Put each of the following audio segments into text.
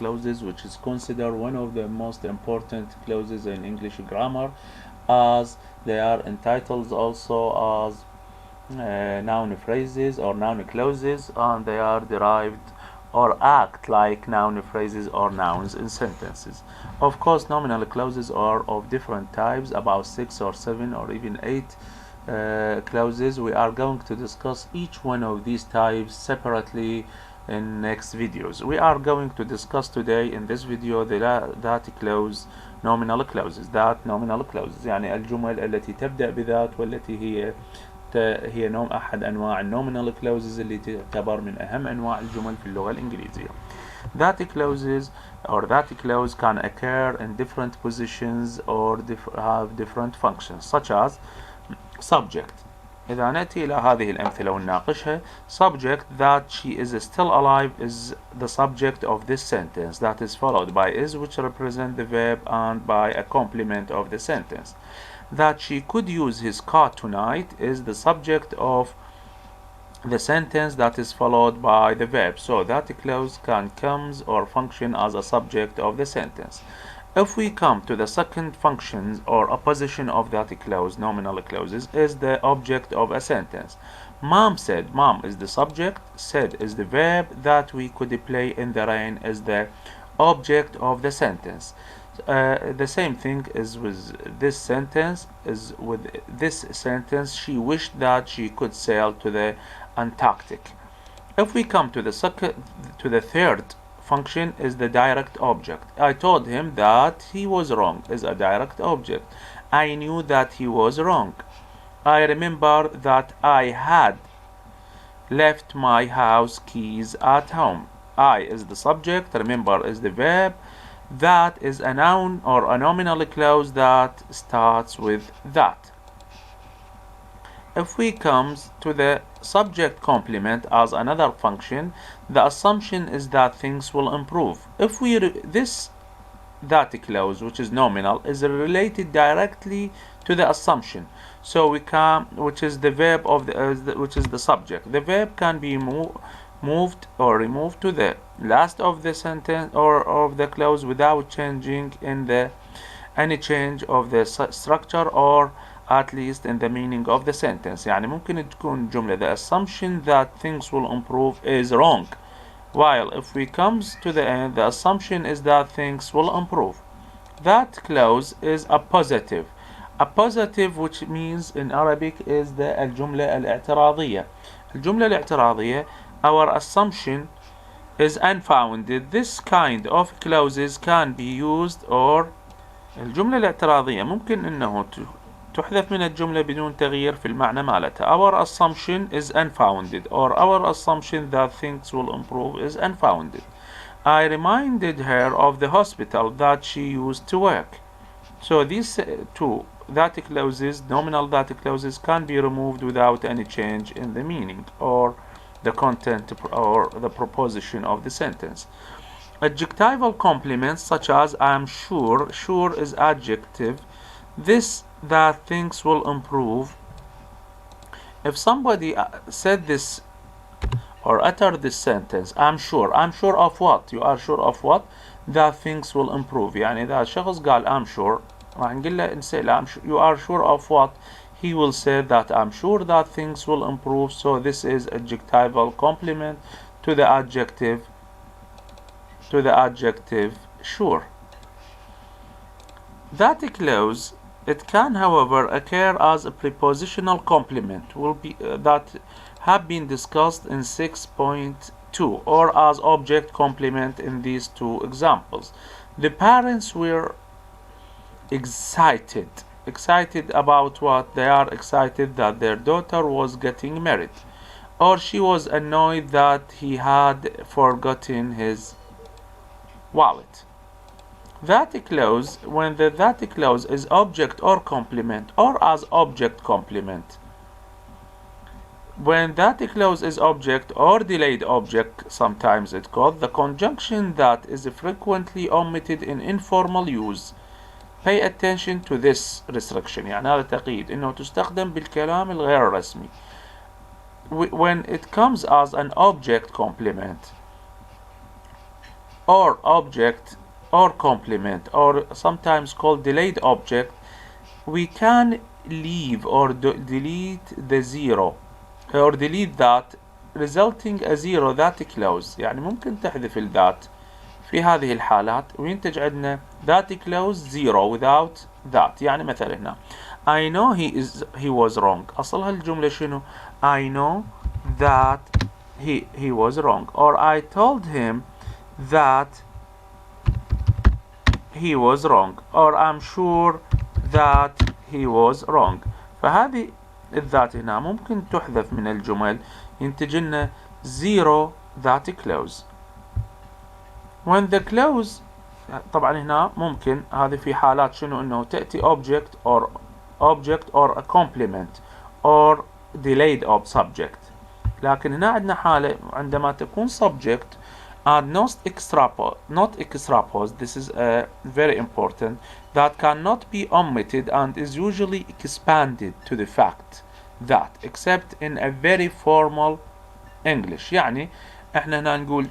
clauses, which is considered one of the most important clauses in English grammar, as they are entitled also as noun phrases or noun clauses, and they are derived or act like noun phrases or nouns in sentences. Of course, nominal clauses are of different types, about 6 or 7 or even 8 clauses. We are going to discuss each one of these types separately in next videos. We are going to discuss today in this video the that clause nominal clauses. that nominal clauses يعني الجمل التي تبدأ بذات والتي هي أحد أنواع النومينال clauses اللي تعتبر من أهم أنواع الجمل في اللغة الإنجليزية. That clauses or that clause can occur in different positions or have different functions, such as subject. إذا نأتي إلى هذه الأمثلة ونناقشها. Subject, that she is still alive, is the subject of this sentence, that is followed by is, which represent the verb, and by a complement of the sentence. That she could use his car tonight is the subject of the sentence, that is followed by the verb. So that clause can comes or function as a subject of the sentence. If we come to the second function or opposition of that clause, nominal clauses, is the object of a sentence. Mom said, mom is the subject, said is the verb, that we could play in the rain is the object of the sentence. The same thing is with this sentence. She wished that she could sail to the Antarctic. If we come to the third function, is the direct object. I told him that he was wrong is a direct object. I knew that he was wrong. I remember that I had left my house keys at home. I is the subject, remember is the verb, that is a noun or a nominal clause that starts with that. If we come to the subject complement as another function, the assumption is that things will improve. If we that clause, which is nominal, is related directly to the assumption. So we can, which is the verb of which is the subject. The verb can be moved or removed to the last of the sentence or of the clause without changing in any change of the structure or at least in the meaning of the sentence. يعني ممكن تكون جملة the assumption that things will improve is wrong, while if we comes to the end, the assumption is that things will improve. That clause is a positive. A positive, which means in Arabic, is the الجملة الاعتراضية. الجملة الاعتراضية, our assumption is unfounded. This kind of clauses can be used, or الجملة الاعتراضية ممكن انه تحذف من الجملة بدون تغيير في المعنى مالتها. Our assumption is unfounded, or our assumption that things will improve is unfounded. I reminded her of the hospital that she used to work. So these two that clauses, nominal that clauses, can be removed without any change in the meaning or the content or the proposition of the sentence. Adjectival complements, such as I am sure. Sure is adjective. This, that things will improve. If somebody said this or uttered this sentence, I'm sure of what? You are sure of what? That things will improve. يعني إذا شخص قال I'm sure, راح نقول له نسأله you are sure of what? He will say that I'm sure that things will improve. So this is adjectival complement to the adjective sure. That clause, it can however occur as a prepositional complement will be that have been discussed in 6.2, or as object complement in these two examples. The parents were excited about what? They are excited that their daughter was getting married, or she was annoyed that he had forgotten his wallet. That clause, when that clause is object or complement, or as object complement. When that clause is object or delayed object, sometimes it's called, the conjunction that is frequently omitted in informal use. Pay attention to this restriction. يعني هذا تقييد إنه تستخدم بالكلام الغير رسمي. When it comes as an object complement, or object or complement, or sometimes called delayed object, we can leave or delete the zero or delete that resulting a zero that clause. يعني ممكن تحذف that في هذه الحالات وينتج عندنا that clause zero without that. يعني مثلا هنا I know he was wrong. أصلها الجملة شنو؟ I know that he was wrong, or I told him that he was wrong, or I'm sure that he was wrong. فهذه الذات هنا ممكن تحذف من الجمل ينتج لنا zero that clause. when the clause طبعا هنا ممكن هذه في حالات شنو انه تأتي object or a complement or delayed subject. لكن هنا عندنا حالة عندما تكون subject and not extrapose, this is very important, that cannot be omitted and is usually expanded to the fact that, except in a very formal English. يعني احنا هنا نقول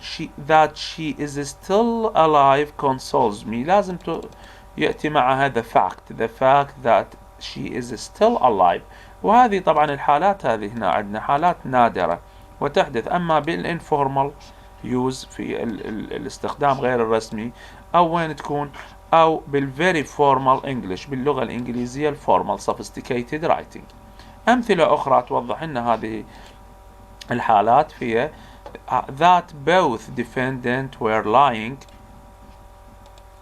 that she is still alive consoles me. لازم يأتي معها the fact that she is still alive. وهذه طبعا الحالات هذه هنا عندنا حالات نادرة وتحدث. أما بالinformal use في الاستخدام غير الرسمي أو وين تكون أو بالvery formal English باللغة الإنجليزية الformal sophisticated writing. أمثلة أخرى توضح لنا هذه الحالات فيها that both defendants were lying.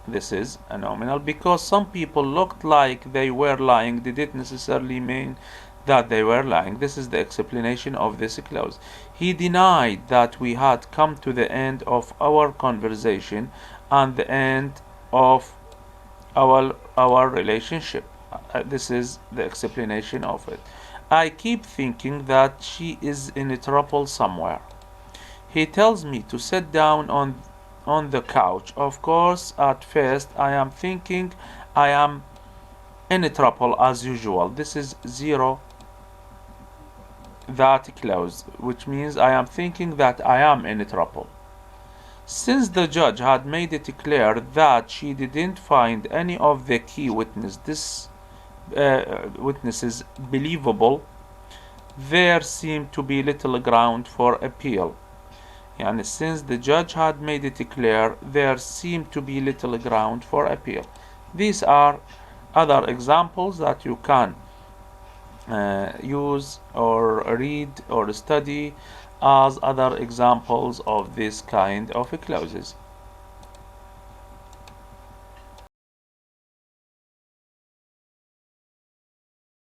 This is a nominal because some people looked like they were lying didn't necessarily mean that they were lying. This is the explanation of this clause. He denied that we had come to the end of our conversation and the end of our relationship. This is the explanation of it. I keep thinking that she is in trouble somewhere. He tells me to sit down on the couch. Of course, at first I am thinking I am in trouble as usual. This is zero that clause, which means I am thinking that I am in trouble. Since the judge had made it clear that she didn't find any of the key witnesses believable, there seemed to be little ground for appeal. يعني since the judge had made it clear, there seemed to be little ground for appeal. These are other examples that you can use or read or study as other examples of this kind of clauses.